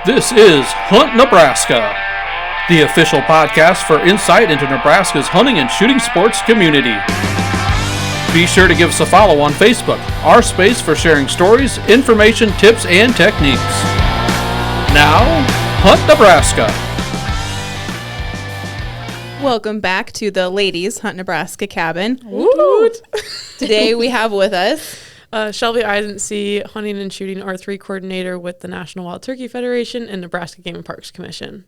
This is Hunt Nebraska, the official podcast for insight into Nebraska's hunting and shooting sports community. Be sure to give us a follow on Facebook, our space for sharing stories, information, tips, and techniques. Now, Hunt Nebraska. Welcome back to the ladies' Hunt Nebraska cabin. Woot. Today we have with us Shelby IC, hunting and shooting R3 coordinator with the National Wild Turkey Federation and Nebraska Game and Parks Commission.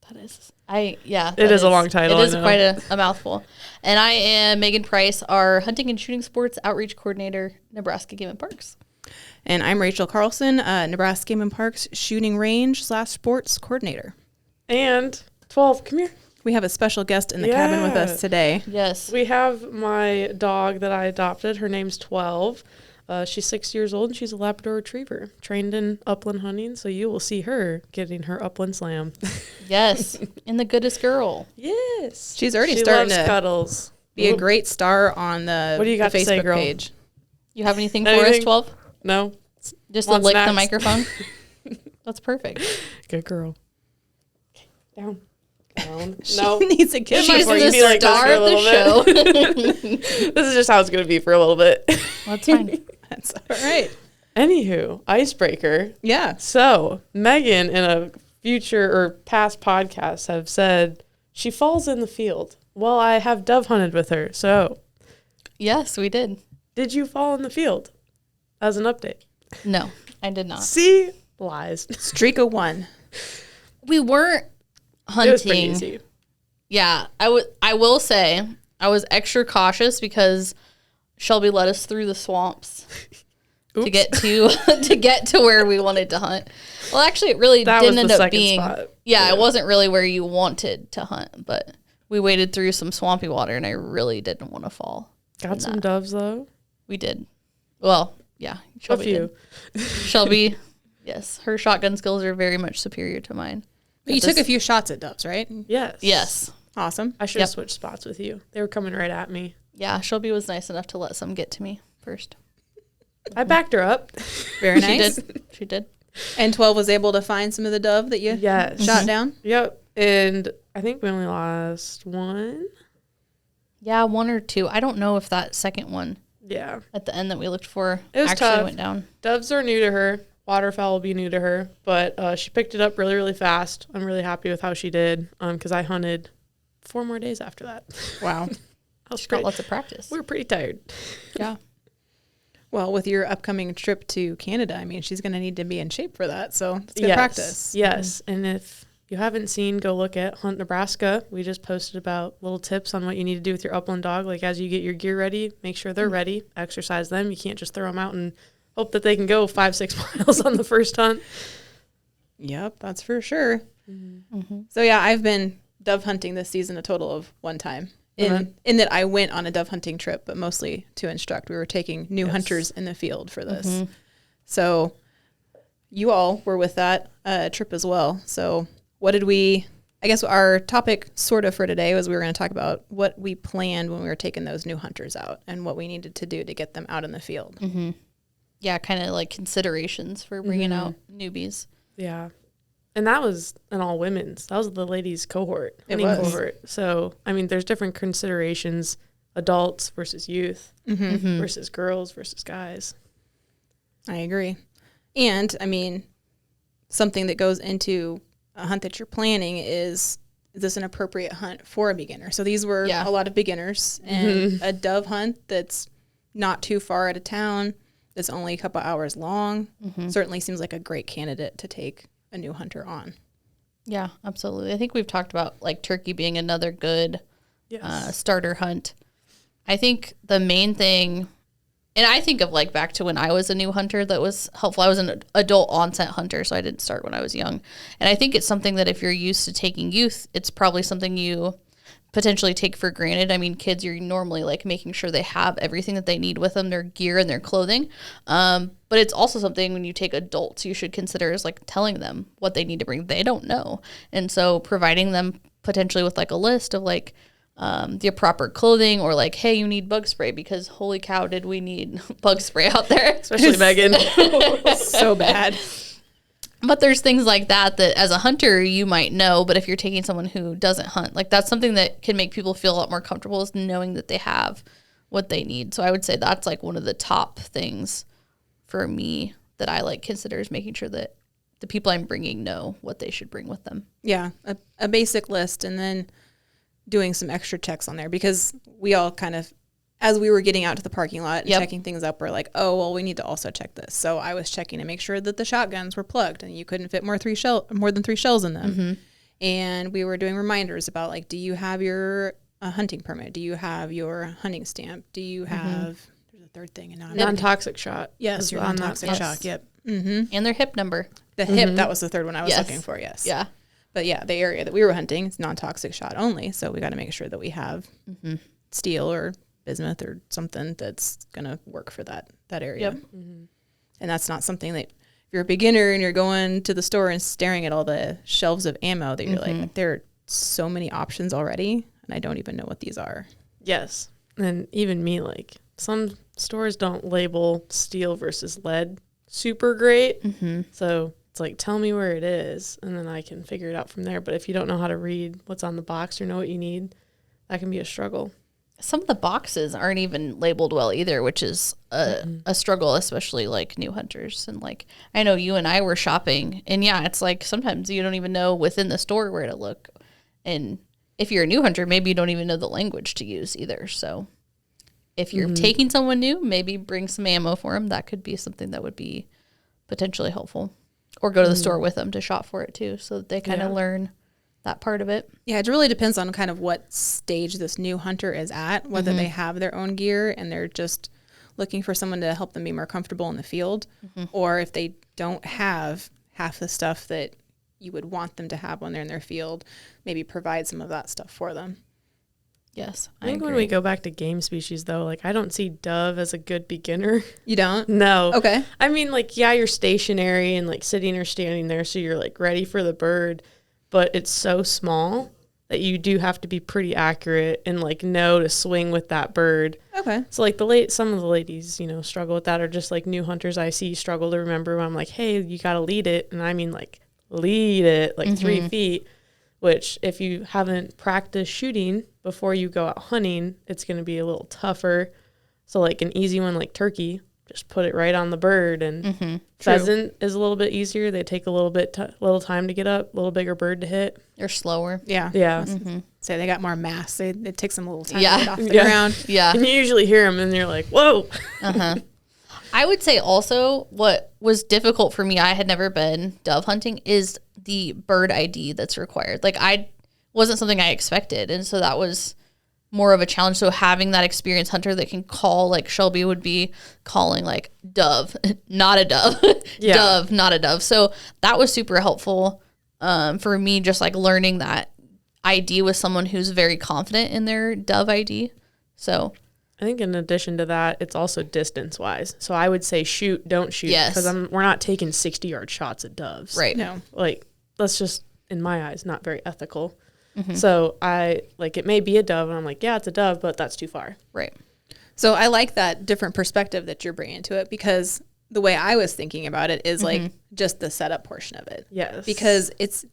That is, it is a long title. It is quite a mouthful. And I am Megan Price, our hunting and shooting sports outreach coordinator, Nebraska Game and Parks. And I'm Rachel Carlson, Nebraska Game and Parks shooting range / sports coordinator. And 12, come here. We have a special guest in the cabin with us today. Yes. We have my dog that I adopted. Her name's 12. She's 6 years old, and she's a Labrador Retriever, trained in upland hunting, so you will see her getting her upland slam. Yes, and the goodest girl. Yes. She's already starting to cuddles. be a great star on the, what do you got the to Facebook say, girl? page. You have anything for us, 12? No. Just Want to lick snacks? the microphone? That's perfect. Good girl. Okay, down. She No. needs a kiss She's before the you be like this star for a of the little show. This is just how it's going to be for a little bit. That's fine. That's all right. Anywho, icebreaker. Yeah. So, Megan, in a future or past podcast, have said she falls in the field. Well, I have dove hunted with her. So, Yes, we did. did you fall in the field? As an update. No, I did not. See? Lies. Streak of one. We weren't hunting. It was pretty easy. Yeah, I will say I was extra cautious because Shelby led us through the swamps to get to where we wanted to hunt. Well, actually, it really That didn't was end the up second being. spot. Yeah, it wasn't really where you wanted to hunt, but we waded through some swampy water, and I really didn't want to fall. Got some doves, though. We did. Well, yeah, Shelby A few. did. Shelby, yes, her shotgun skills are very much superior to mine. But you took a few shots at doves, right? Yes. Yes. Awesome. I should have switched spots with you. They were coming right at me. Yeah, Shelby was nice enough to let some get to me first. I backed her up. Very nice. She did. And 12 was able to find some of the dove that you Yes. shot down? Yep. And I think we only lost one. Yeah, one or two. I don't know if that second one Yeah. at the end that we looked for It was actually tough. went down. Doves are new to her. Waterfowl will be new to her. But she picked it up really, really fast. I'm really happy with how she did because I hunted 4 more days after that. Wow. I was She got pretty, lots of practice. we were pretty tired. Yeah. Well, with your upcoming trip to Canada, I mean, she's going to need to be in shape for that. So it's good Yes. practice. Yes. And if you haven't seen, go look at Hunt Nebraska. We just posted about little tips on what you need to do with your upland dog. Like as you get your gear ready, make sure they're ready. Exercise them. You can't just throw them out and hope that they can go 5-6 miles on the first hunt. Yep, that's for sure. So, yeah, I've been dove hunting this season a total of one time. In that I went on a dove hunting trip, but mostly to instruct. We were taking new hunters in the field for this. So you all were with that trip as well. So what did we, I guess our topic sort of for today was we were going to talk about what we planned when we were taking those new hunters out and what we needed to do to get them out in the field. Yeah, kind of like considerations for bringing out newbies. Yeah. And that was an all women's. That was the ladies cohort. It hunting was. cohort. So, I mean, there's different considerations, adults versus youth versus girls versus guys. I agree. And, I mean, something that goes into a hunt that you're planning is this an appropriate hunt for a beginner? So these were a lot of beginners. And a dove hunt that's not too far out of town, that's only a couple hours long, certainly seems like a great candidate to take a new hunter on. Yeah, absolutely. I think we've talked about like turkey being another good starter hunt. I think the main thing, and I think of like back to when I was a new hunter that was helpful. I was an adult onset hunter, so I didn't start when I was young. And I think it's something that if you're used to taking youth, it's probably something you potentially take for granted. I mean, kids, you're normally like making sure they have everything that they need with them, their gear and their clothing. But it's also something when you take adults, you should consider is like telling them what they need to bring. They don't know. And so providing them potentially with like a list of like the proper clothing or like, hey, you need bug spray because holy cow, did we need bug spray out there? Especially Megan. So bad. But there's things like that as a hunter you might know, but if you're taking someone who doesn't hunt, like that's something that can make people feel a lot more comfortable, is knowing that they have what they need. So I would say that's like one of the top things for me that I like consider, is making sure that the people I'm bringing know what they should bring with them. Yeah, a basic list, and then doing some extra checks on there, because we all kind of, as we were getting out to the parking lot and checking things up, we're like, oh, well, we need to also check this. So I was checking to make sure that the shotguns were plugged and you couldn't fit more than 3 shells in them. Mm-hmm. And we were doing reminders about, like, do you have your hunting permit? Do you have your hunting stamp? Do you have, there's a third thing. Non-toxic shot. Yes, your non-toxic shot. Yep. Mm-hmm. And their hip number. The hip, that was the third one I was looking for, yes. Yeah. But yeah, the area that we were hunting is non-toxic shot only. So we got to make sure that we have steel or bismuth or something that's going to work for that area. Yep. Mm-hmm. And that's not something that, if you're a beginner and you're going to the store and staring at all the shelves of ammo, that you're like, there are so many options already, and I don't even know what these are. Yes. And even me, like, some stores don't label steel versus lead super great. Mm-hmm. So it's like, tell me where it is, and then I can figure it out from there. But if you don't know how to read what's on the box or know what you need, that can be a struggle. Some of the boxes aren't even labeled well either, which is a struggle, especially like new hunters. And like, I know you and I were shopping, and yeah, it's like sometimes you don't even know within the store where to look. And if you're a new hunter, maybe you don't even know the language to use either. So if you're taking someone new, maybe bring some ammo for them. That could be something that would be potentially helpful. Or go to the store with them to shop for it too, so that they kind of learn that part of it. Yeah, it really depends on kind of what stage this new hunter is at, whether they have their own gear and they're just looking for someone to help them be more comfortable in the field, or if they don't have half the stuff that you would want them to have when they're in their field, maybe provide some of that stuff for them. Yes, I think when we go back to game species, though, like, I don't see dove as a good beginner. You don't? No. Okay. I mean, like, yeah, you're stationary and, like, sitting or standing there, so you're, like, ready for the bird, but it's so small that you do have to be pretty accurate and, like, know to swing with that bird. Okay. So, like, some of the ladies, you know, struggle with that, or just, like, new hunters I see struggle to remember when I'm like, hey, you got to lead it, and I mean, like, lead it, like, 3 feet, which if you haven't practiced shooting before you go out hunting, it's going to be a little tougher. So, like, an easy one like turkey, just put it right on the bird. And pheasant is a little bit easier. They take a little time to get up, a little bigger bird to hit. They're slower. Yeah. Yeah. So they got more mass. It takes them a little time to get off the ground. Yeah. And you usually hear them, and you're like, whoa. I would say also what was difficult for me, I had never been dove hunting, is the bird ID that's required. Like, wasn't something I expected. And so that was more of a challenge. So having that experienced hunter that can call, like Shelby would be calling, like, dove, not a dove, dove, not a dove. So that was super helpful for me, just like learning that ID with someone who's very confident in their dove ID. So I think in addition to that, it's also distance-wise. So I would say shoot, don't shoot. Yes. Because we're not taking 60-yard shots at doves. Right. No. Like, that's just, in my eyes, not very ethical. So it may be a dove, and I'm like, yeah, it's a dove, but that's too far. Right. So I like that different perspective that you're bringing to it, because the way I was thinking about it is like just the setup portion of it. Yes. Because it's,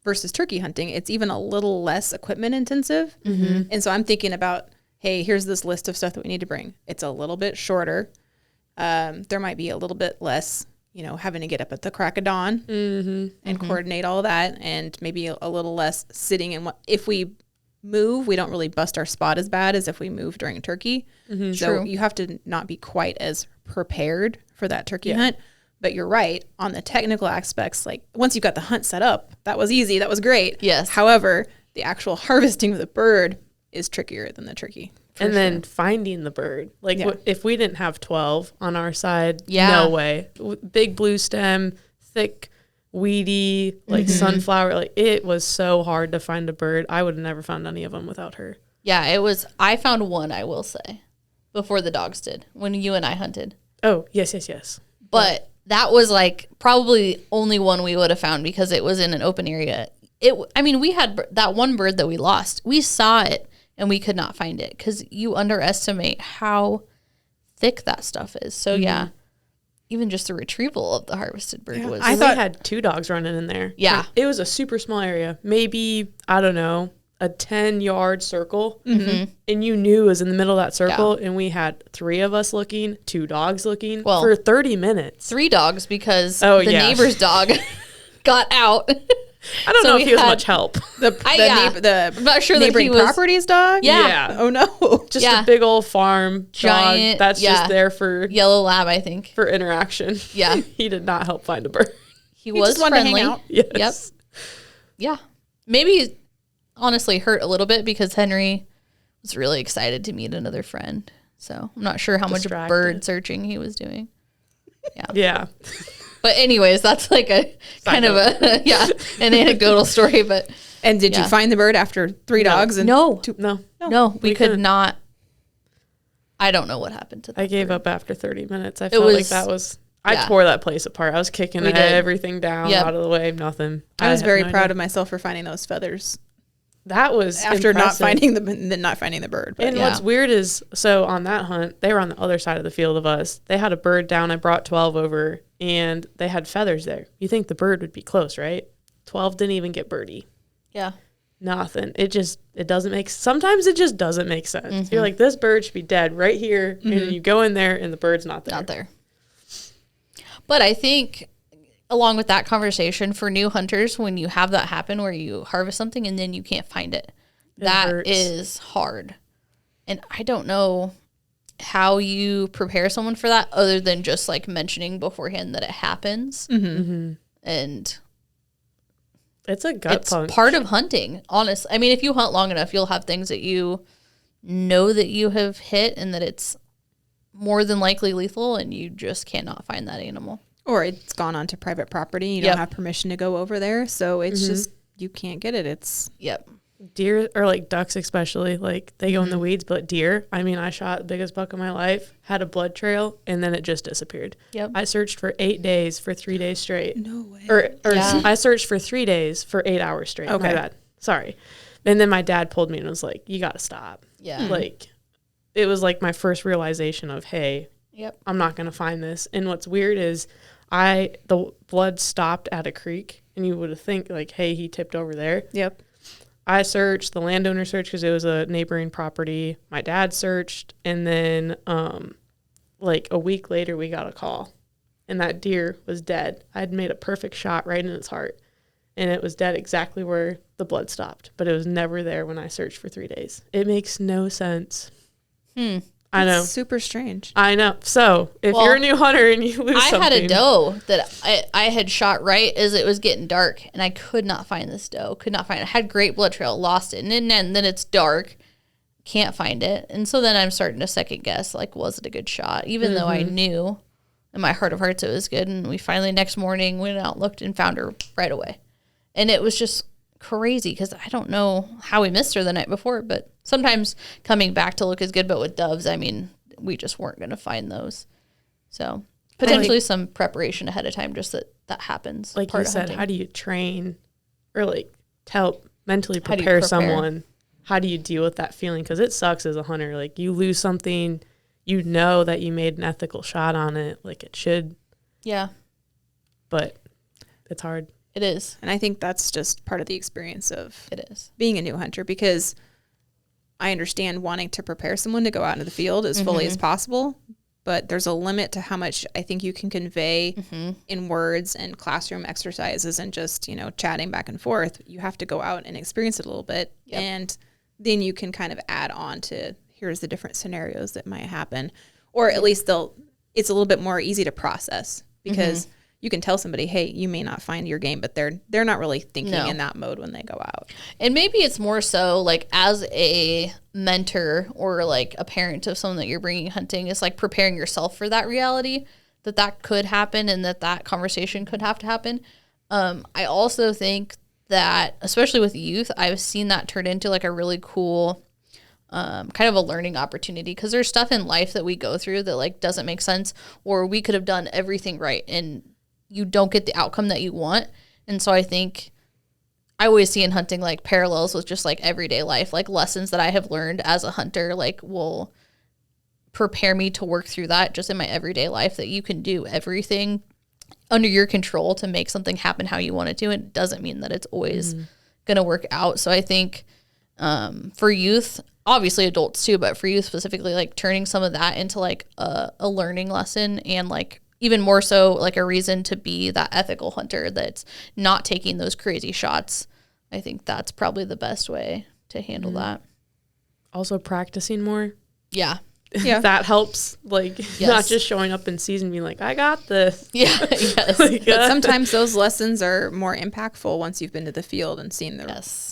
versus turkey hunting, it's even a little less equipment intensive. And so I'm thinking about, hey, here's this list of stuff that we need to bring. It's a little bit shorter. There might be a little bit less, having to get up at the crack of dawn and coordinate all that, and maybe a little less sitting in if we move, we don't really bust our spot as bad as if we move during turkey. So True. you have to not be quite as prepared for that turkey hunt. But you're right on the technical aspects. Like, once you've got the hunt set up, that was easy. That was great. Yes. However, the actual harvesting of the bird is trickier than the turkey. And then finding the bird. Like, if we didn't have 12 on our side, Yeah. no way. Big blue stem, thick, weedy, like sunflower. Like, it was so hard to find a bird. I would have never found any of them without her. Yeah, it was. I found one, I will say, before the dogs did, when you and I hunted. Oh, yes. But that was like probably only one we would have found because it was in an open area. We had that one bird that we lost. We saw it and we could not find it because you underestimate how thick that stuff is. So yeah, even just the retrieval of the harvested bird was. I thought we had 2 dogs running in there. Yeah. Like, it was a super small area. Maybe, I don't know, a 10-yard circle. Mm-hmm. And you knew it was in the middle of that circle. Yeah. And we had 3 of us looking, 2 dogs looking for 30 minutes. 3 dogs because the neighbor's dog got out. I don't know if he was much help. I'm not sure neighboring properties dog. Yeah. Oh no. Just a big old farm giant dog that's just there for yellow lab, I think, for interaction. Yeah. He did not help find a bird. He was just wanted to hang out. Yes. Yep. Yeah. Maybe he honestly hurt a little bit because Henry was really excited to meet another friend. So I'm not sure how much bird searching he was doing. Yeah. Yeah. But anyways, that's like a kind of an anecdotal story. But and did you find the bird after 3 dogs? And No, we could couldn't. not. I don't know what happened to that. I gave up after 30 minutes. I felt like that was. I tore that place apart. I was kicking everything down, out of the way, nothing. I was very proud of myself for finding those feathers. That was after impressive. not finding the bird. But and what's weird is, so on that hunt, they were on the other side of the field of us. They had a bird down. I brought 12 over, and they had feathers there. You think the bird would be close, right? 12 didn't even get birdie. Yeah. Nothing. It doesn't make, sometimes it just doesn't make sense. Mm-hmm. You're like, this bird should be dead right here, and then you go in there, and the bird's not there. Not there. But I think, along with that conversation, for new hunters, when you have that happen where you harvest something and then you can't find it, that is hard. And I don't know how you prepare someone for that other than just like mentioning beforehand that it happens. Mm-hmm. Mm-hmm. And it's a gut punch. It's part of hunting, honestly. I mean, if you hunt long enough, you'll have things that you know that you have hit and that it's more than likely lethal, and you just cannot find that animal. Or it's gone onto private property. You don't have permission to go over there. So it's just, you can't get it. It's deer, or like ducks especially, like they go in the weeds, but deer, I mean, I shot the biggest buck of my life, had a blood trail, and then it just disappeared. Yep. I searched for 8 days for 3 days straight. No way. Or I searched for 3 days for 8 hours straight. Okay. My bad. Sorry. And then my dad pulled me and was like, you got to stop. Yeah. Like, it was like my first realization of, hey, I'm not going to find this. And what's weird is the blood stopped at a creek, and you would think like, hey, he tipped over there. Yep. I searched, the landowner searched because it was a neighboring property. My dad searched, and then like a week later we got a call, and that deer was dead. I had made a perfect shot right in its heart, and it was dead exactly where the blood stopped, but it was never there when I searched for 3 days. It makes no sense. I know. It's super strange. I know. So if you're a new hunter and you lose something. I had a doe that I had shot right as it was getting dark, and I could not find this doe. Could not find it. I had great blood trail, lost it. And then it's dark. Can't find it. And so then I'm starting to second guess, like, was it a good shot? Even though I knew in my heart of hearts it was good. And we finally, next morning, went out, looked, and found her right away. And it was just crazy because I don't know how we missed her the night before, but sometimes coming back to look is good. But with doves, I mean, we just weren't going to find those. So potentially some preparation ahead of time, just that happens. Like you said, how do you train or like to help mentally prepare someone? How do you deal with that feeling? Because it sucks as a hunter. Like, you lose something, you know that you made an ethical shot on it, like it should. Yeah. But it's hard. It is. And I think that's just part of the experience of it being a new hunter, because I understand wanting to prepare someone to go out into the field as fully as possible, but there's a limit to how much I think you can convey in words and classroom exercises and just, chatting back and forth. You have to go out and experience it a little bit. Yep. And then you can kind of add on to, here's the different scenarios that might happen, or at least it's a little bit more easy to process, because you can tell somebody, hey, you may not find your game, but they're not really thinking in that mode when they go out. And maybe it's more so like as a mentor or like a parent of someone that you're bringing hunting, it's like preparing yourself for that reality, that could happen and that conversation could have to happen. I also think that, especially with youth, I've seen that turn into like a really cool kind of a learning opportunity, because there's stuff in life that we go through that like doesn't make sense, or we could have done everything right and you don't get the outcome that you want. And so I think I always see in hunting like parallels with just like everyday life, like lessons that I have learned as a hunter, like will prepare me to work through that just in my everyday life, that you can do everything under your control to make something happen how you want it to. It doesn't mean that it's always going to work out. So I think for youth, obviously adults too, but for youth specifically, like turning some of that into like a learning lesson, and like even more so like a reason to be that ethical hunter that's not taking those crazy shots. I think that's probably the best way to handle that. Also practicing more. Yeah. Yeah. That helps, like, not just showing up in season being like, I got this. Yeah, yes. But sometimes those lessons are more impactful once you've been to the field and seen the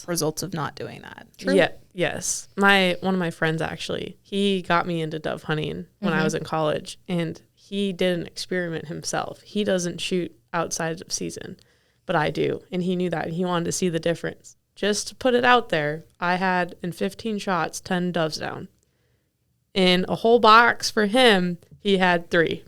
results of not doing that. True. Yeah, yes. One of my friends, actually, he got me into dove hunting when I was in college, and he did an experiment himself. He doesn't shoot outside of season, but I do, and he knew that, and he wanted to see the difference. Just to put it out there, I had, in 15 shots, 10 doves down. In a whole box for him, he had 3.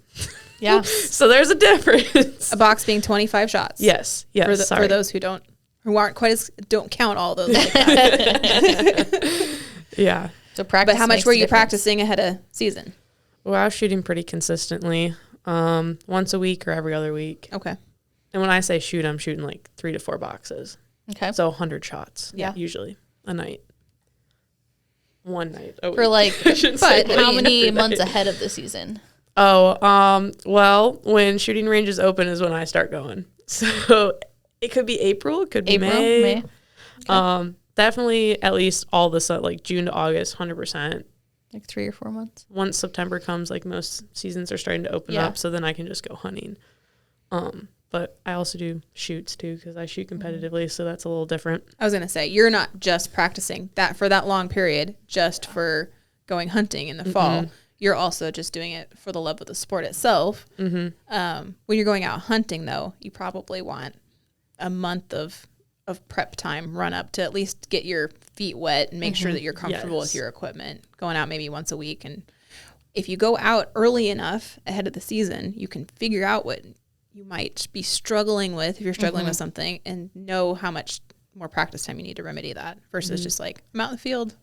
Yeah. So there's a difference. A box being 25 shots. Yes. For those who aren't quite don't count all those like that. Yeah. So practice. But how much were you practicing ahead of season? Well, I was shooting pretty consistently, once a week or every other week. Okay. And when I say shoot, I'm shooting like 3 to 4 boxes. Okay. So 100 shots. Yeah. Usually a night. One night. For like, but how many months ahead of the season? Well, when shooting ranges open is when I start going. So it could be April, it could be May. Okay. Definitely at least all the like June to August, 100%. Like 3 or 4 months. Once September comes, like most seasons are starting to open up, so then I can just go hunting. But I also do shoots too, because I shoot competitively, so that's a little different. I was going to say, you're not just practicing that for that long period just for going hunting in the fall. You're also just doing it for the love of the sport itself. When you're going out hunting, though, you probably want a month of prep time run up to at least get your feet wet and make sure that you're comfortable with your equipment. Going out maybe once a week. And if you go out early enough ahead of the season, you can figure out what you might be struggling with if you're struggling with something, and know how much more practice time you need to remedy that versus just like, I'm out in the field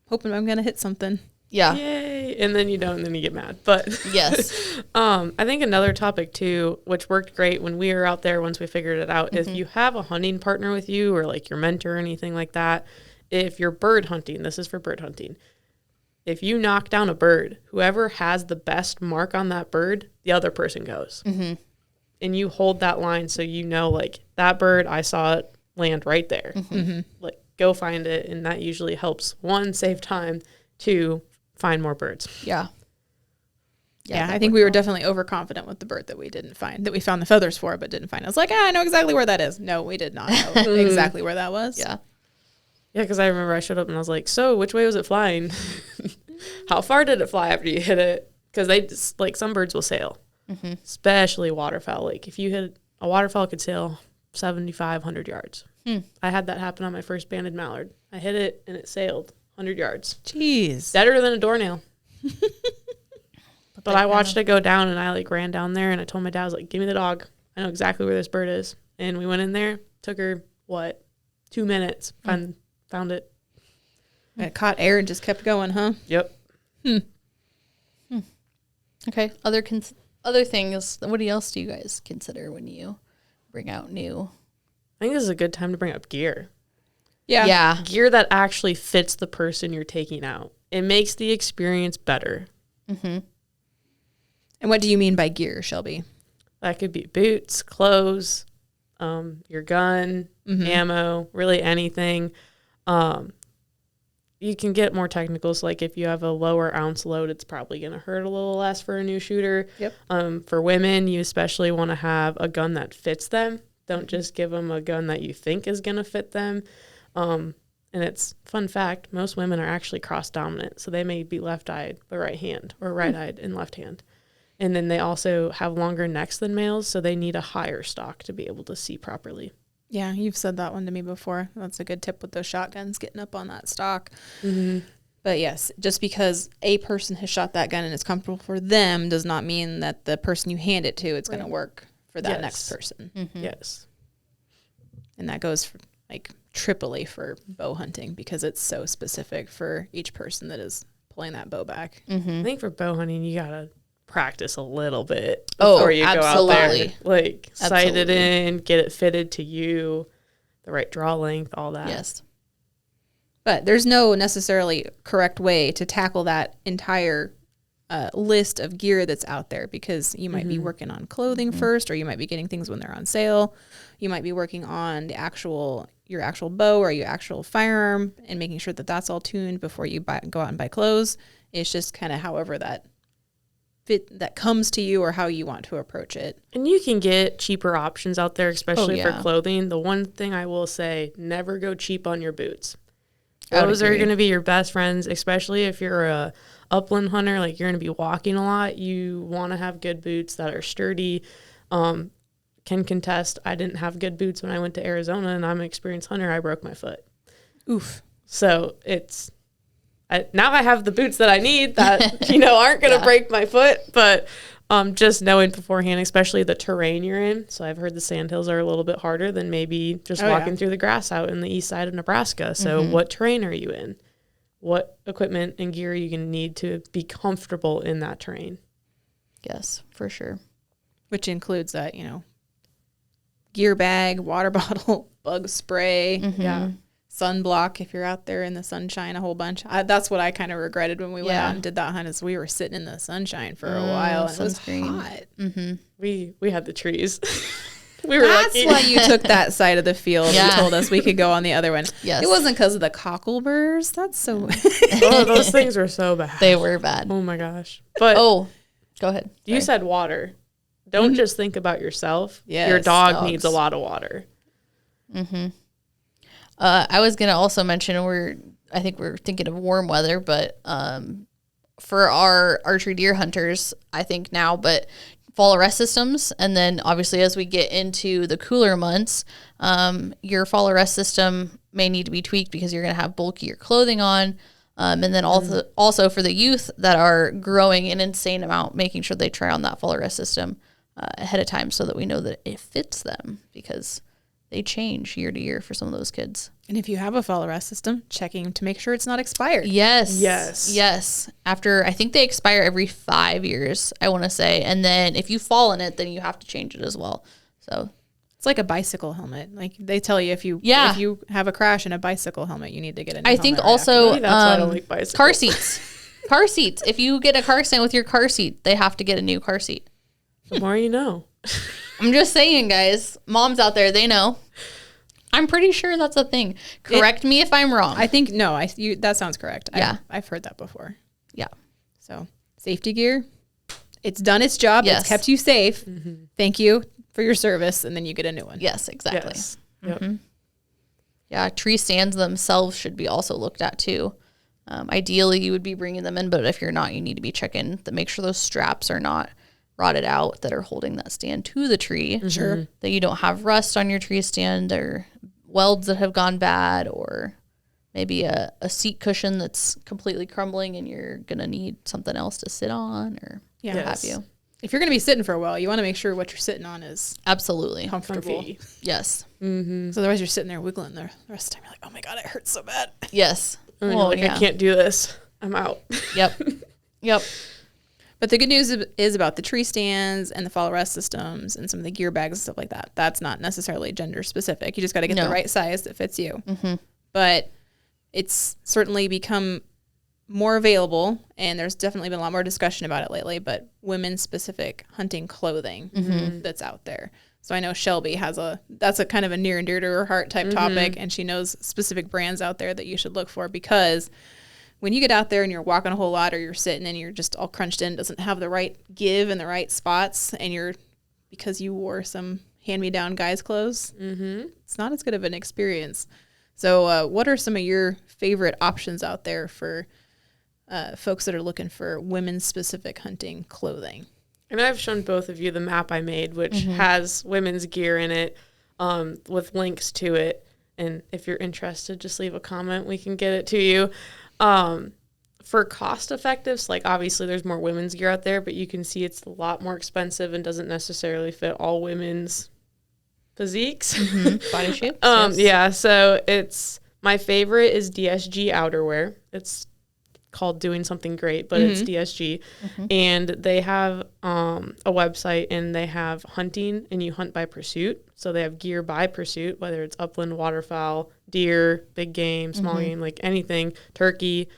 hoping I'm going to hit something. Yeah. Yay. And then you don't, and then you get mad. But yes. I think another topic too, which worked great when we were out there once we figured it out, if you have a hunting partner with you or like your mentor or anything like that, if you're bird hunting, this is for bird hunting. If you knock down a bird, whoever has the best mark on that bird, the other person goes. And you hold that line so you know, like, that bird, I saw it land right there. Like, go find it. And that usually helps, 1, save time, 2, find more birds. Yeah, I think we were definitely overconfident with the bird that we didn't find, that we found the feathers for but didn't find. I was like, I know exactly where that is. No, we did not know exactly where that was. Yeah, because I remember I showed up and I was like, so which way was it flying? How far did it fly after you hit it? Because they just, like, some birds will sail. Especially waterfowl. Like, if you hit a waterfowl, could sail 75, 100 yards. I had that happen on my first banded mallard. I hit it and it sailed 100 yards. Jeez. Better than a doornail. But I watched it go down, and I like ran down there, and I told my dad, I was like, give me the dog. I know exactly where this bird is. And we went in there, took her 2 minutes, found it. It caught air and just kept going, huh? Yep. Okay. Other things, what else do you guys consider when you bring out new? I think this is a good time to bring up gear. Yeah. Gear that actually fits the person you're taking out. It makes the experience better. And what do you mean by gear, Shelby? That could be boots, clothes, your gun, ammo, really anything. You can get more technical. So, like, if you have a lower ounce load, it's probably going to hurt a little less for a new shooter. For women, you especially want to have a gun that fits them. Don't just give them a gun that you think is going to fit them. And it's, fun fact, most women are actually cross-dominant. So they may be left-eyed but right hand, or right-eyed and left hand. And then they also have longer necks than males, so they need a higher stock to be able to see properly. Yeah, you've said that one to me before. That's a good tip with those shotguns, getting up on that stock. But yes, just because a person has shot that gun and it's comfortable for them does not mean that the person you hand it to, it's going to work for that next person. Yes. And that goes for, like, triply for bow hunting, because it's so specific for each person that is pulling that bow back. I think for bow hunting, you gotta practice a little bit before you go out there. Like sight it in, get it fitted to you, the right draw length, all that. Yes. But there's no necessarily correct way to tackle that entire list of gear that's out there, because you might be working on clothing first, or you might be getting things when they're on sale. You might be working on your actual bow or your actual firearm and making sure that that's all tuned before you go out and buy clothes. It's just kind of however that comes to you or how you want to approach it. And you can get cheaper options out there, especially for clothing. The one thing I will say, never go cheap on your boots. Those are going to be your best friends, especially if you're a upland hunter, like you're going to be walking a lot. You want to have good boots that are sturdy. Can contest, I didn't have good boots when I went to Arizona, and I'm an experienced hunter. I broke my foot. Oof. So now I have the boots that I need that, aren't going to break my foot, but just knowing beforehand, especially the terrain you're in. So I've heard the sandhills are a little bit harder than maybe just walking through the grass out in the east side of Nebraska. So what terrain are you in? What equipment and gear are you going to need to be comfortable in that terrain? Yes, for sure. Which includes that, gear bag, water bottle, bug spray, sunblock if you're out there in the sunshine a whole bunch. That's what I kind of regretted when we went out and did that hunt, is we were sitting in the sunshine for a while, and sunscreen. It was hot. Mm-hmm. We had the trees. We were That's lucky. why you took that side of the field and told us we could go on the other one. Yes. It wasn't because of the cockleburs. That's so... Oh, those things were so bad. They were bad. Oh, my gosh. But go ahead. You said water. Don't just think about yourself. Yes, your dog dogs. needs a lot of water. Mm-hmm. I was going to also mention, I think we're thinking of warm weather, but for our archery deer hunters, I think now, but fall arrest systems, and then obviously as we get into the cooler months, your fall arrest system may need to be tweaked because you're going to have bulkier clothing on. And then also for the youth that are growing an insane amount, making sure they try on that fall arrest system ahead of time so that we know that it fits them, because they change year to year for some of those kids. And if you have a fall arrest system, checking to make sure it's not expired. Yes. After, I think they expire every 5 years, I want to say. And then if you fall in it, then you have to change it as well. So it's like a bicycle helmet. Like they tell you if you have a crash in a bicycle helmet, you need to get a new helmet. I think also that's why I don't like bicycles. Car seats. Car seats. If you get a car accident with your car seat, they have to get a new car seat. The more you know. I'm just saying, guys. Moms out there, they know. I'm pretty sure that's a thing. Correct me if I'm wrong. I think that sounds correct. Yeah, I've heard that before. Yeah. So safety gear, it's done its job. Yes. It's kept you safe. Mm-hmm. Thank you for your service, and then you get a new one. Yes, exactly. Yes. Mm-hmm. Yep. Yeah, tree stands themselves should be also looked at too. Ideally, you would be bringing them in, but if you're not, you need to be checking to make sure those straps are not rotted out that are holding that stand to the tree. Sure. That you don't have rust on your tree stand or welds that have gone bad, or maybe a seat cushion that's completely crumbling and you're going to need something else to sit on or what have you. If you're going to be sitting for a while, you want to make sure what you're sitting on is absolutely comfortable. Comfy. Yes. Mm-hmm. So otherwise you're sitting there wiggling the rest of the time. You're like, oh my God, it hurts so bad. Yes. I can't do this. I'm out. Yep. But the good news is about the tree stands and the fall arrest systems and some of the gear bags and stuff like that. That's not necessarily gender specific. You just got to get the right size that fits you. Mm-hmm. But it's certainly become more available, and there's definitely been a lot more discussion about it lately, but women specific hunting clothing that's out there. So I know Shelby that's a kind of a near and dear to her heart type topic, and she knows specific brands out there that you should look for, because when you get out there and you're walking a whole lot, or you're sitting and you're just all crunched in, doesn't have the right give in the right spots, and because you wore some hand-me-down guys' clothes, it's not as good of an experience. So what are some of your favorite options out there for folks that are looking for women-specific hunting clothing? And I've shown both of you the map I made, which has women's gear in it with links to it. And if you're interested, just leave a comment. We can get it to you. For cost effectives, like obviously there's more women's gear out there, but you can see it's a lot more expensive and doesn't necessarily fit all women's physiques. Body shapes. Yeah, so my favorite is DSG outerwear. It's called Doing Something Great, but it's DSG. And they have a website, and they have hunting, and you hunt by pursuit. So they have gear by pursuit, whether it's upland, waterfowl, deer, big game, small game, like anything, turkey.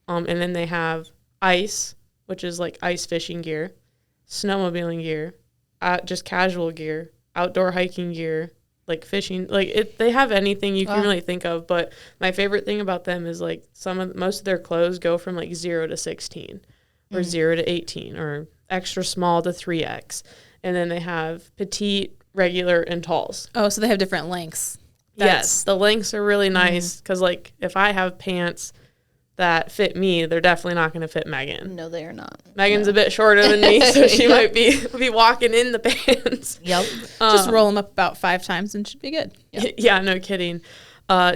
And then they have ice, which is like ice fishing gear, snowmobiling gear, just casual gear, outdoor hiking gear, like fishing, like they have anything you can really think of. But my favorite thing about them is like most of their clothes go from like 0 to 16 or 0 to 18 or extra small to 3X. And then they have petite, regular, and talls. Oh, so they have different lengths. Yes, the lengths are really nice because like if I have pants that fit me, they're definitely not going to fit Megan. No, they are not. Megan's a bit shorter than me, so she might be walking in the pants. Yep. Just roll them up about 5 times and should be good. Yep. Yeah, no kidding.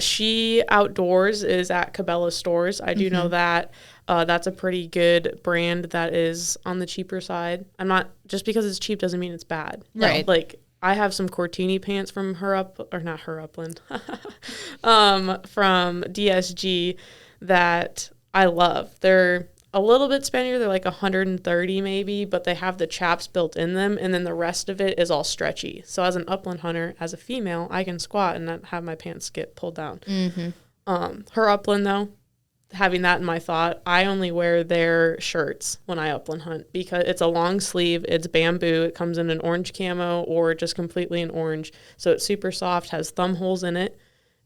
She Outdoors is at Cabela Stores. I do know that. That's a pretty good brand that is on the cheaper side. I'm not, just because it's cheap doesn't mean it's bad. Right. Like, I have some Cortini pants from Upland, from DSG that I love. They're a little bit spendier. They're like 130 maybe, but they have the chaps built in them, and then the rest of it is all stretchy. So as an upland hunter, as a female, I can squat and not have my pants get pulled down. Her Upland, though, having that in my thought, I only wear their shirts when I upland hunt because it's a long sleeve, it's bamboo, it comes in an orange camo or just completely in orange. So it's super soft, has thumb holes in it.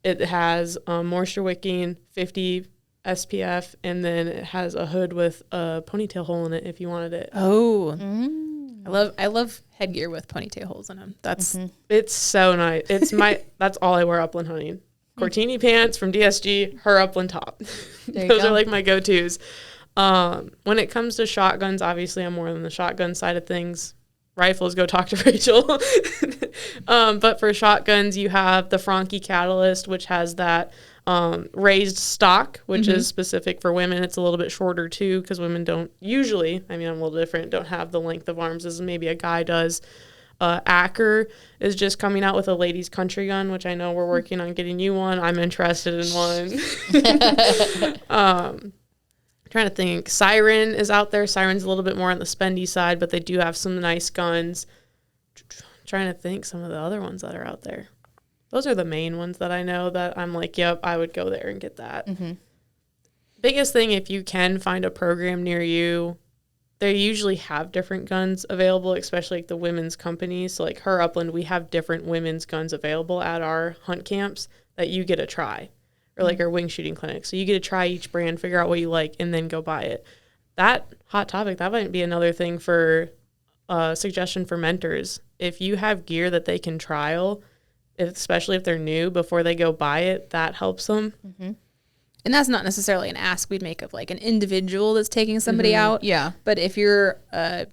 It has moisture wicking, 50 SPF, and then it has a hood with a ponytail hole in it if you wanted it. Oh, I love headgear with ponytail holes in them. That's It's so nice. That's all I wear upland hunting. Cortini pants from DSG, her upland top. Those are like my go-tos. When it comes to shotguns, obviously I'm more on the shotgun side of things. Rifles, go talk to Rachel. But for shotguns, you have the Franke Catalyst, which has that raised stock, which is specific for women. It's a little bit shorter too, because women don't usually, I mean, I'm a little different, don't have the length of arms as maybe a guy does. Acker is just coming out with a ladies' country gun, which I know we're working on getting you one. I'm interested in one. Trying to think. Siren is out there. Siren's a little bit more on the spendy side, but they do have some nice guns. Trying to think some of the other ones that are out there. Those are the main ones that I know that I'm like, yep, I would go there and get that. Biggest thing, if you can find a program near you, they usually have different guns available, especially like the women's companies. So like her Upland, we have different women's guns available at our hunt camps that you get to try, or like our wing shooting clinic. So you get to try each brand, figure out what you like, and then go buy it. That hot topic, that might be another thing for suggestion for mentors. If you have gear that they can trial, especially if they're new, before they go buy it, that helps them. And that's not necessarily an ask we'd make of like an individual that's taking somebody out. Yeah. But if you're a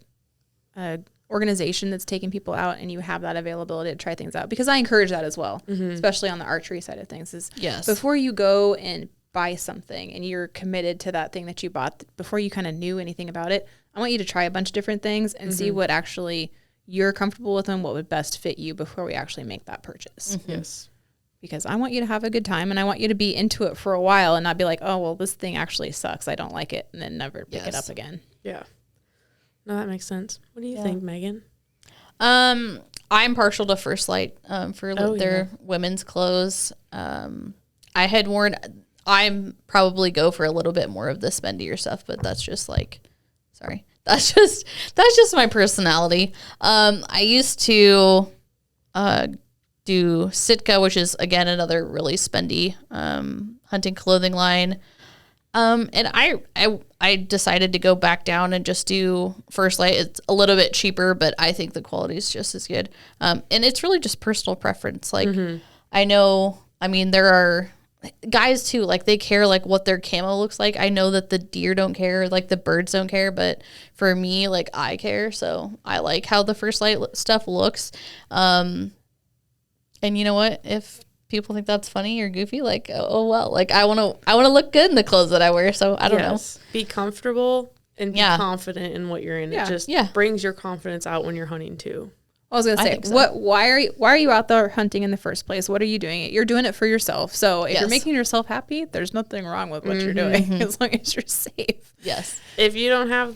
organization that's taking people out and you have that availability to try things out, because I encourage that as well, especially on the archery side of things, is before you go and buy something and you're committed to that thing that you bought, before you kind of knew anything about it, I want you to try a bunch of different things and see what actually you're comfortable with and what would best fit you before we actually make that purchase. Yes. Because I want you to have a good time and I want you to be into it for a while and not be like, oh, well, this thing actually sucks, I don't like it, and then never pick it up again. Yeah. No, that makes sense. What do you think, Megan? I'm partial to First Light for their women's clothes. I'm probably go for a little bit more of the spendier stuff, but that's just like, that's just my personality. I used to do Sitka, which is again another really spendy hunting clothing line. And I decided to go back down and just do First Light. It's a little bit cheaper, but I think the quality is just as good. And it's really just personal preference. Like I know, I mean, there are guys too, like they care like what their camo looks like. I know that the deer don't care, like the birds don't care, but for me, like I care. So I like how the First Light stuff looks. And you know what? If people think that's funny or goofy, like, oh well, like I want to look good in the clothes that I wear. So I don't know. Be comfortable and be confident in what you're in. It just brings your confidence out when you're hunting too. I was gonna say, why are you out there hunting in the first place? What are you doing? You're doing it for yourself. So if you're making yourself happy, there's nothing wrong with what you're doing as long as you're safe. Yes. If you don't have,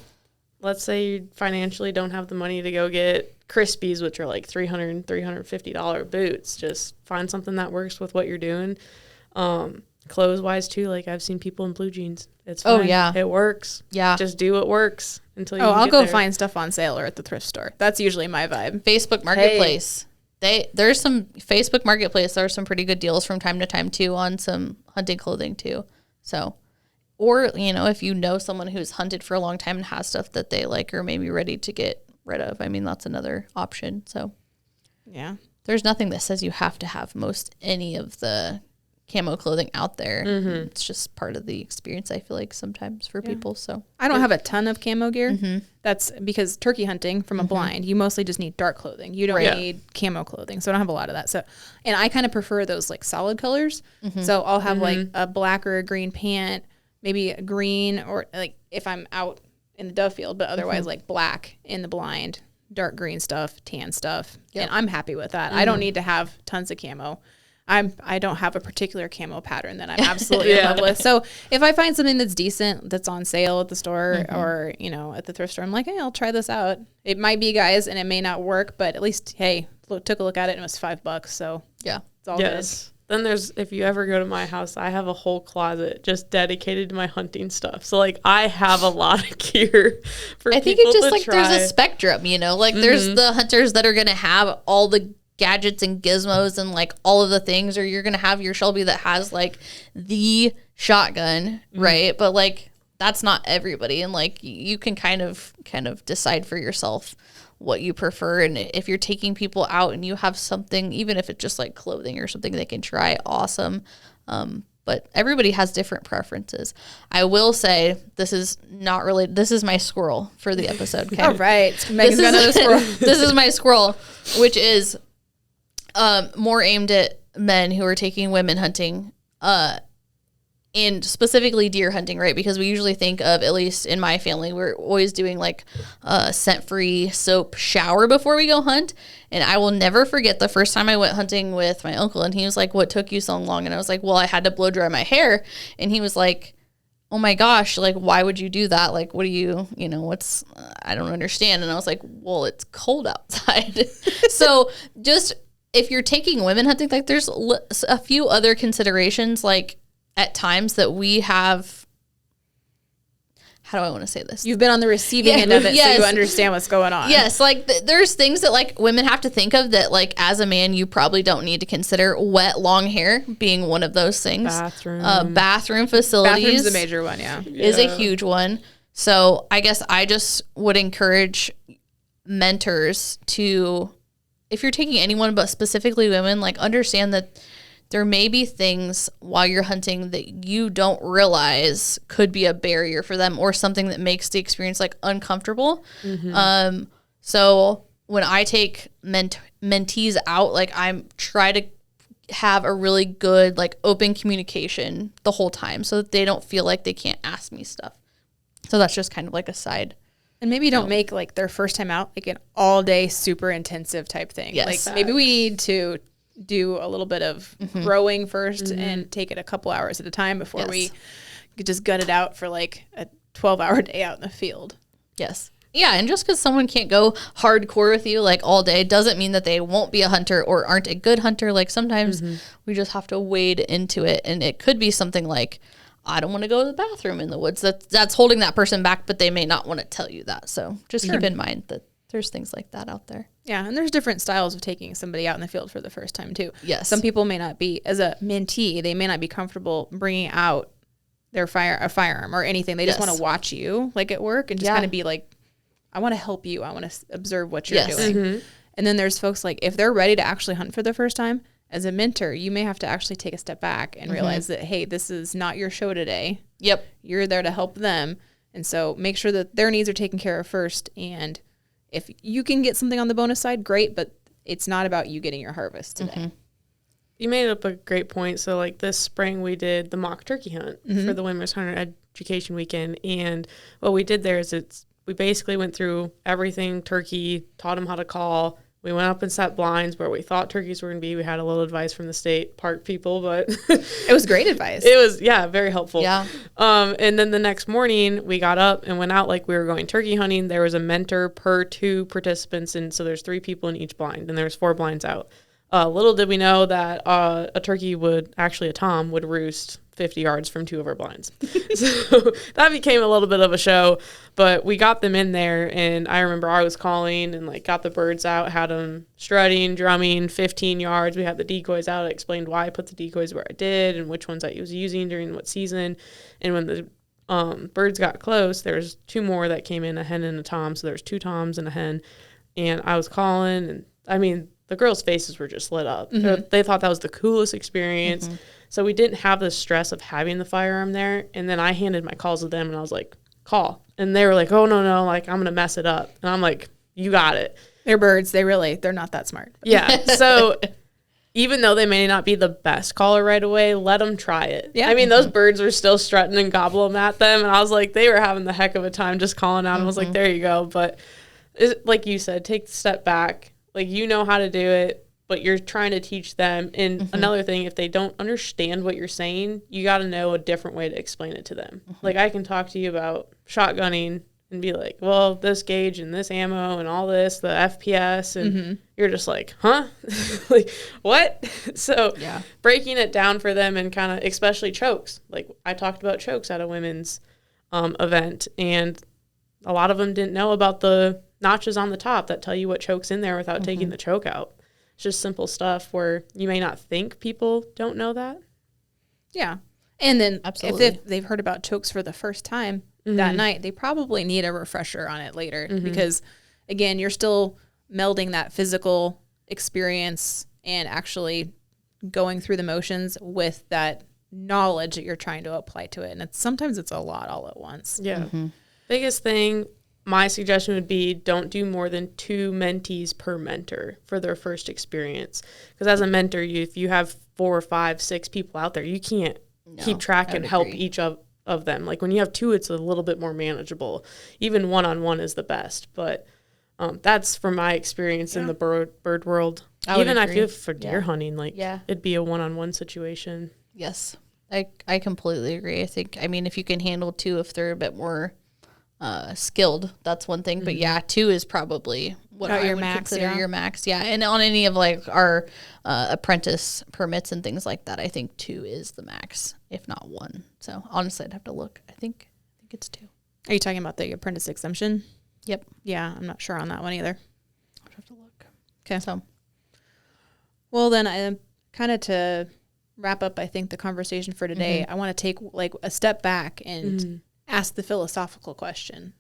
let's say you financially don't have the money to go get Crispies, which are like $300, $350 boots, just find something that works with what you're doing. Clothes wise too, like I've seen people in blue jeans. It's fine. Oh yeah, it works. Yeah, just do what works until you. I'll get go there. find stuff on sale or at the thrift store. That's usually my vibe. Facebook Marketplace. There's some Facebook Marketplace. There are some pretty good deals from time to time too on some hunting clothing too. So, or if you know someone who's hunted for a long time and has stuff that they like or maybe ready to get rid of, I mean that's another option. So, yeah, there's nothing that says you have to have any of the camo clothing out there. It's just part of the experience, I feel like, sometimes for people. So I don't have a ton of camo gear. That's because turkey hunting from a blind, you mostly just need dark clothing. You don't need camo clothing. So I don't have a lot of that. So, and I kind of prefer those like solid colors. So I'll have like a black or a green pant, maybe a green, or like if I'm out in the dove field, but otherwise like black in the blind, dark green stuff, tan stuff. And I'm happy with that. I don't need to have tons of camo. I don't have a particular camo pattern that I'm absolutely in love with. So if I find something that's decent, that's on sale at the store or, at the thrift store, I'm like, hey, I'll try this out. It might be, guys, and it may not work, but at least, hey, took a look at it and it was $5. So yeah, it's all good. Then if you ever go to my house, I have a whole closet just dedicated to my hunting stuff. So like I have a lot of gear for I think people it's just to like try. there's a spectrum, like there's the hunters that are going to have all the gadgets and gizmos and like all of the things, or you're gonna have your Shelby that has like the shotgun, right? But like that's not everybody, and like you can kind of decide for yourself what you prefer. And if you're taking people out and you have something, even if it's just like clothing or something they can try, awesome. But everybody has different preferences. I will say this is not really. This is my squirrel for the episode. Okay? All right, Megan's got another squirrel. This is my squirrel, which is more aimed at men who are taking women hunting, and specifically deer hunting, right? Because we usually think of, at least in my family, we're always doing like a scent-free soap shower before we go hunt. And I will never forget the first time I went hunting with my uncle, and he was like, "What took you so long?" And I was like, "Well, I had to blow dry my hair." And he was like, "Oh my gosh, like, why would you do that? Like, what do you, I don't understand." And I was like, "Well, it's cold outside." So just, if you're taking women hunting, like there's a few other considerations, like at times that we have, how do I want to say this? You've been on the receiving end of it, so you understand what's going on. Yes, like there's things that like women have to think of that like as a man you probably don't need to consider. Wet, long hair being one of those things. Bathroom facilities. Bathroom's a major one, is a huge one. So I guess I just would encourage mentors to, if you're taking anyone but specifically women, like understand that there may be things while you're hunting that you don't realize could be a barrier for them, or something that makes the experience like uncomfortable. So when I take mentees out, like I'm try to have a really good like open communication the whole time, so that they don't feel like they can't ask me stuff. So that's just kind of like a side. And maybe don't make like their first time out like an all day super intensive type thing. Yes. Like maybe we need to do a little bit of growing first and take it a couple hours at a time before we just gut it out for like a 12-hour day out in the field. Yes. Yeah, and just because someone can't go hardcore with you like all day doesn't mean that they won't be a hunter or aren't a good hunter. Like sometimes we just have to wade into it, and it could be something like, I don't want to go to the bathroom in the woods. That's holding that person back, but they may not want to tell you that. So just keep in mind that there's things like that out there. Yeah, and there's different styles of taking somebody out in the field for the first time too. Yes. Some people may not be, as a mentee, they may not be comfortable bringing out a firearm or anything. They just want to watch you like at work and just kind of be like, I want to help you. I want to observe what you're doing. And then there's folks like, if they're ready to actually hunt for the first time, as a mentor, you may have to actually take a step back and realize that, hey, this is not your show today. Yep. You're there to help them. And so make sure that their needs are taken care of first. And if you can get something on the bonus side, great, but it's not about you getting your harvest today. You made up a great point. So like this spring we did the mock turkey hunt for the Women's Hunter Education Weekend. And what we did there is we basically went through everything turkey, taught them how to call, We went up and set blinds where we thought turkeys were going to be. We had a little advice from the state park people, but it was great advice. It was, very helpful. Yeah. And then the next morning we got up and went out like we were going turkey hunting. There was a mentor per 2 participants. And so there's 3 people in each blind and there's 4 blinds out. Little did we know that a turkey a tom would roost 50 yards from 2 of our blinds. So that became a little bit of a show, but we got them in there, and I remember I was calling and like got the birds out, had them strutting, drumming 15 yards. We had the decoys out. I explained why I put the decoys where I did and which ones I was using during what season. And when the birds got close, there's 2 more that came in, a hen and a tom. So there's 2 toms and a hen, and I was calling, and I mean, the girls' faces were just lit up. Mm-hmm. They thought that was the coolest experience. Mm-hmm. So we didn't have the stress of having the firearm there. And then I handed my calls to them, and I was like, call. And they were like, oh, no, like, I'm going to mess it up. And I'm like, you got it. They're birds. They're not that smart. Yeah. So even though they may not be the best caller right away, let them try it. Yeah. I mean, those birds were still strutting and gobbling at them. And I was like, they were having the heck of a time just calling out. And I was like, there you go. But like you said, take the step back. Like, you know how to do it, but you're trying to teach them. And another thing, if they don't understand what you're saying, you got to know a different way to explain it to them. Like, I can talk to you about shotgunning and be like, well, this gauge and this ammo and all this, the FPS, and you're just like, huh? Like, what? So breaking it down for them, and kind of, especially chokes. Like, I talked about chokes at a women's event, and a lot of them didn't know about the notches on the top that tell you what choke's in there without taking the choke out. It's just simple stuff where you may not think people don't know that. Yeah. And then absolutely, if they've heard about chokes for the first time that night, they probably need a refresher on it later because, again, you're still melding that physical experience and actually going through the motions with that knowledge that you're trying to apply to it. And sometimes it's a lot all at once. Yeah. Biggest thing, my suggestion would be don't do more than 2 mentees per mentor for their first experience. Because as a mentor, if you have 4, 5, 6 people out there, you can't keep track and help each of them. Like, when you have 2, it's a little bit more manageable. Even one-on-one is the best. But that's from my experience in the bird world. Even I feel for deer hunting, like it'd be a one-on-one situation. Yes, I completely agree. I think, I mean, if you can handle 2, if they're a bit more skilled, that's one thing, but 2 is probably what I would consider your max. And on any of like our apprentice permits and things like that, I think 2 is the max, if not 1. So honestly, I'd have to look. I think it's 2. Are you talking about the apprentice exemption? Yep. Yeah, I'm not sure on that one either. I'd have to look. Okay. So, well, then I kind of to wrap up, I think, the conversation for today, I want to take like a step back and ask the philosophical question.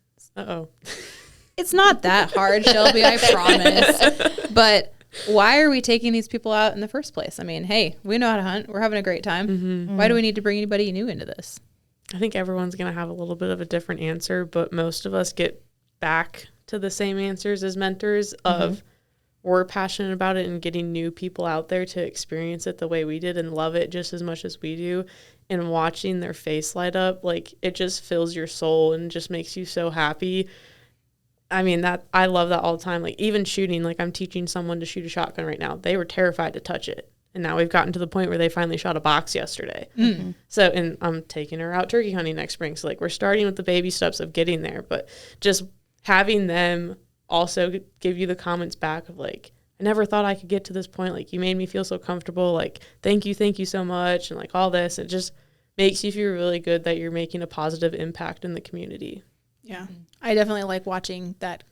It's not that hard, Shelby, I promise. But why are we taking these people out in the first place? I mean, hey, we know how to hunt. We're having a great time. Why do we need to bring anybody new into this? I think everyone's going to have a little bit of a different answer, but most of us get back to the same answers as mentors of we're passionate about it and getting new people out there to experience it the way we did and love it just as much as we do. And watching their face light up, like, it just fills your soul and just makes you so happy. I mean, that I love that all the time. Like, even shooting, like, I'm teaching someone to shoot a shotgun right now. They were terrified to touch it. And now we've gotten to the point where they finally shot a box yesterday. So, and I'm taking her out turkey hunting next spring. So, like, we're starting with the baby steps of getting there. But just having them also give you the comments back of, like, I never thought I could get to this point. Like, you made me feel so comfortable. Like, thank you so much. And, like, all this. It just makes you feel really good that you're making a positive impact in the community. Yeah. I definitely like watching that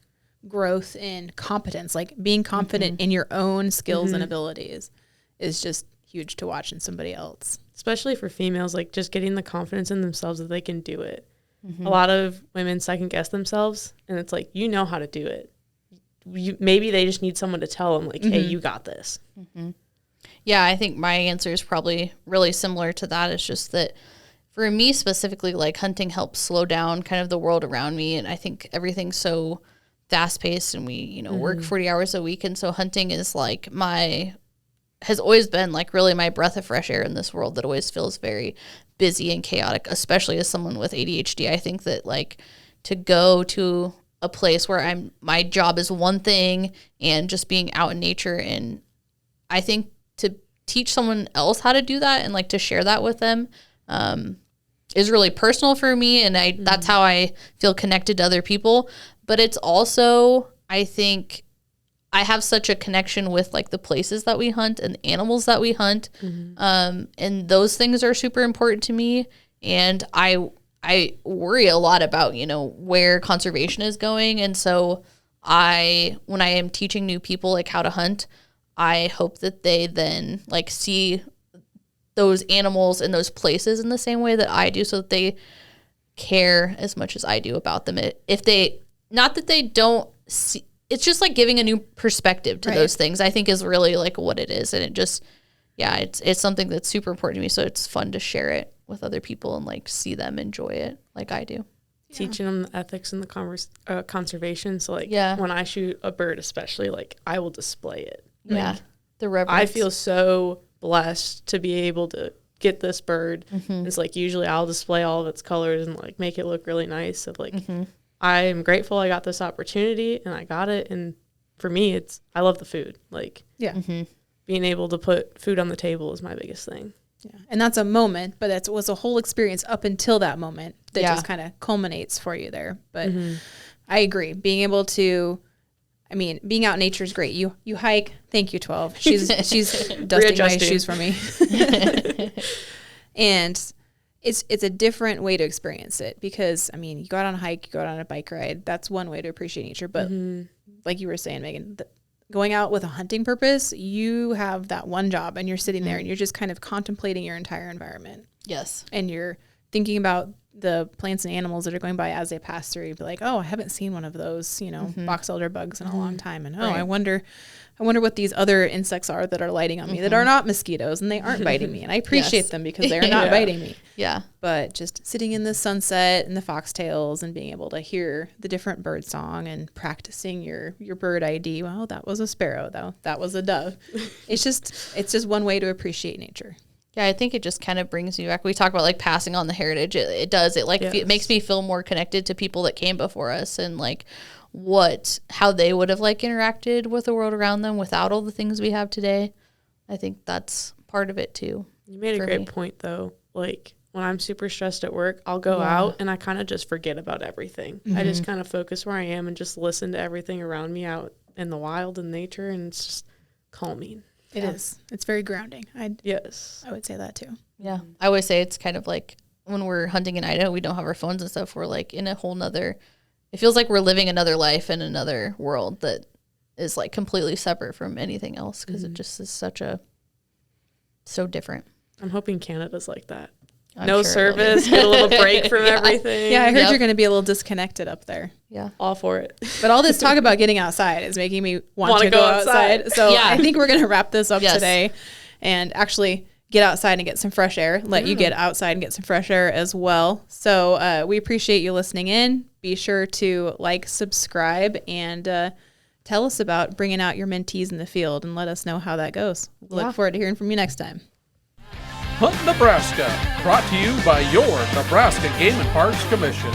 growth in competence. Like, being confident in your own skills and abilities is just huge to watch in somebody else. Especially for females, like, just getting the confidence in themselves that they can do it. A lot of women second guess themselves, and it's like, you know how to do it. Maybe they just need someone to tell them, like, hey, you got this. Yeah, I think my answer is probably really similar to that. It's just that for me specifically, like, hunting helps slow down kind of the world around me. And I think everything's so fast paced and we, work 40 hours a week. And so hunting is like has always been like really my breath of fresh air in this world that always feels very busy and chaotic, especially as someone with ADHD. I think that, like, to go to a place where my job is one thing and just being out in nature. And I think to teach someone else how to do that and like to share that with them is really personal for me. And that's how I feel connected to other people. But it's also, I think I have such a connection with like the places that we hunt and the animals that we hunt. And those things are super important to me. And I worry a lot about, where conservation is going. And so when I am teaching new people like how to hunt, I hope that they then like see those animals in those places in the same way that I do, so that they care as much as I do about them. Not that they don't see, it's just like giving a new perspective to those things, I think is really like what it is. And it just, it's something that's super important to me. So it's fun to share it with other people and like see them enjoy it like I do. Teaching them the ethics and the conservation. So like when I shoot a bird, especially, like I will display it. Like, the reverence. I feel so blessed to be able to get this bird. It's like usually I'll display all of its colors and like make it look really nice. So like I am grateful I got this opportunity and I got it. And for me, I love the food. Like being able to put food on the table is my biggest thing. Yeah, and that's a moment, but it was a whole experience up until that moment that just kind of culminates for you there. But I agree. Being able to, being out in nature is great. You hike. Thank you, 12. She's dusting my shoes for me. And it's a different way to experience it because, you go out on a hike, you go out on a bike ride. That's one way to appreciate nature. But like you were saying, Megan, going out with a hunting purpose, you have that one job and you're sitting there and you're just kind of contemplating your entire environment. Yes. And you're thinking about the plants and animals that are going by as they pass through. You'd be like, oh, I haven't seen one of those, box elder bugs in a long time. And I wonder what these other insects are that are lighting on me that are not mosquitoes and they aren't biting me. And I appreciate them because they're not biting me. Yeah. But just sitting in the sunset and the foxtails and being able to hear the different bird song and practicing your bird ID. Well, that was a sparrow though. That was a dove. It's just one way to appreciate nature. Yeah, I think it just kind of brings you back. We talk about like passing on the heritage. It does. It makes me feel more connected to people that came before us and like how they would have like interacted with the world around them without all the things we have today. I think that's part of it too. You made a great point though. Like when I'm super stressed at work, I'll go out and I kind of just forget about everything. I just kind of focus where I am and just listen to everything around me out in the wild and nature, and it's just calming. It is. It's very grounding. I would say that too. Yeah. I always say it's kind of like when we're hunting in Idaho, we don't have our phones and stuff. We're like in a whole nother, it feels like we're living another life in another world that is like completely separate from anything else because it just is so different. I'm hoping Canada's like that. No service, get a little break from everything. Yeah, I heard you're going to be a little disconnected up there. Yeah. All for it. But all this talk about getting outside is making me want to go outside. So I think we're going to wrap this up today and actually get outside and get some fresh air. Let you get outside and get some fresh air as well. So we appreciate you listening in. Be sure to like, subscribe, and tell us about bringing out your mentees in the field and let us know how that goes. We look forward to hearing from you next time. Hunt Nebraska, brought to you by your Nebraska Game and Parks Commission.